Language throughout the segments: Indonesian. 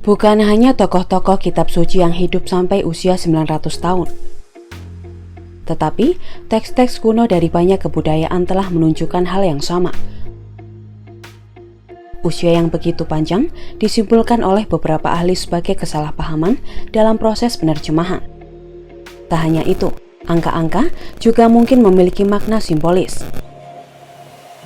Bukan hanya tokoh-tokoh kitab suci yang hidup sampai usia 900 tahun, tetapi teks-teks kuno dari banyak kebudayaan telah menunjukkan hal yang sama. Usia yang begitu panjang disimpulkan oleh beberapa ahli sebagai kesalahpahaman dalam proses penerjemahan. Tak hanya itu, angka-angka juga mungkin memiliki makna simbolis.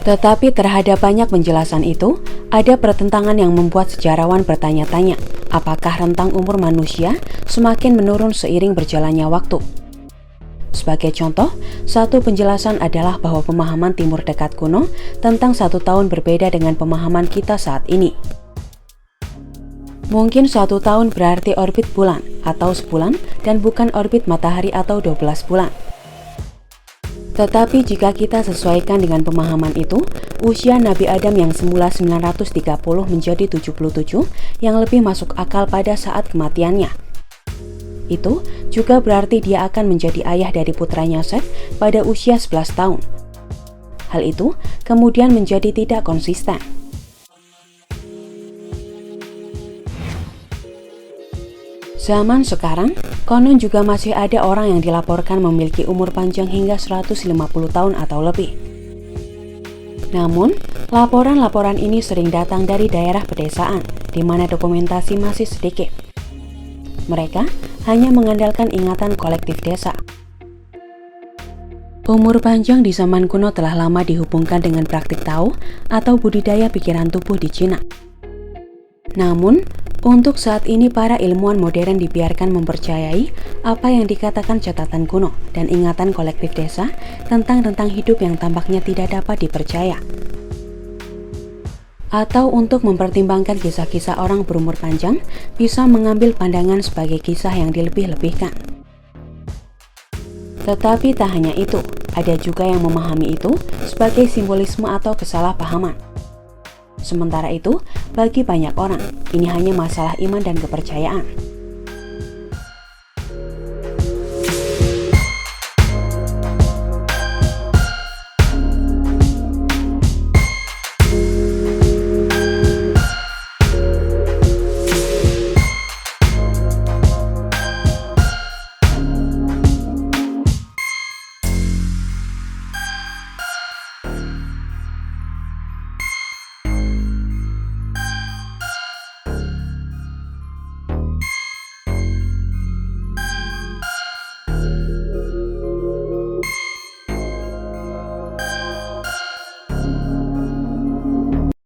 Tetapi terhadap banyak penjelasan itu, ada pertentangan yang membuat sejarawan bertanya-tanya, apakah rentang umur manusia semakin menurun seiring berjalannya waktu. Sebagai contoh, satu penjelasan adalah bahwa pemahaman Timur Dekat kuno tentang 1 tahun berbeda dengan pemahaman kita saat ini. Mungkin 1 tahun berarti orbit bulan atau sebulan dan bukan orbit matahari atau 12 bulan. Tetapi jika kita sesuaikan dengan pemahaman itu, usia Nabi Adam yang semula 930 menjadi 77 yang lebih masuk akal pada saat kematiannya. Itu juga berarti dia akan menjadi ayah dari putranya Seth pada usia 11 tahun. Hal itu kemudian menjadi tidak konsisten. Zaman sekarang, konon juga masih ada orang yang dilaporkan memiliki umur panjang hingga 150 tahun atau lebih. Namun, laporan-laporan ini sering datang dari daerah pedesaan, di mana dokumentasi masih sedikit. Mereka hanya mengandalkan ingatan kolektif desa. Umur panjang di zaman kuno telah lama dihubungkan dengan praktik Tao atau budidaya pikiran tubuh di Cina. Namun, untuk saat ini para ilmuwan modern dibiarkan mempercayai apa yang dikatakan catatan kuno dan ingatan kolektif desa tentang rentang hidup yang tampaknya tidak dapat dipercaya. Atau untuk mempertimbangkan kisah-kisah orang berumur panjang bisa mengambil pandangan sebagai kisah yang dilebih-lebihkan. Tetapi tak hanya itu, ada juga yang memahami itu sebagai simbolisme atau kesalahpahaman. Sementara itu, bagi banyak orang, ini hanya masalah iman dan kepercayaan.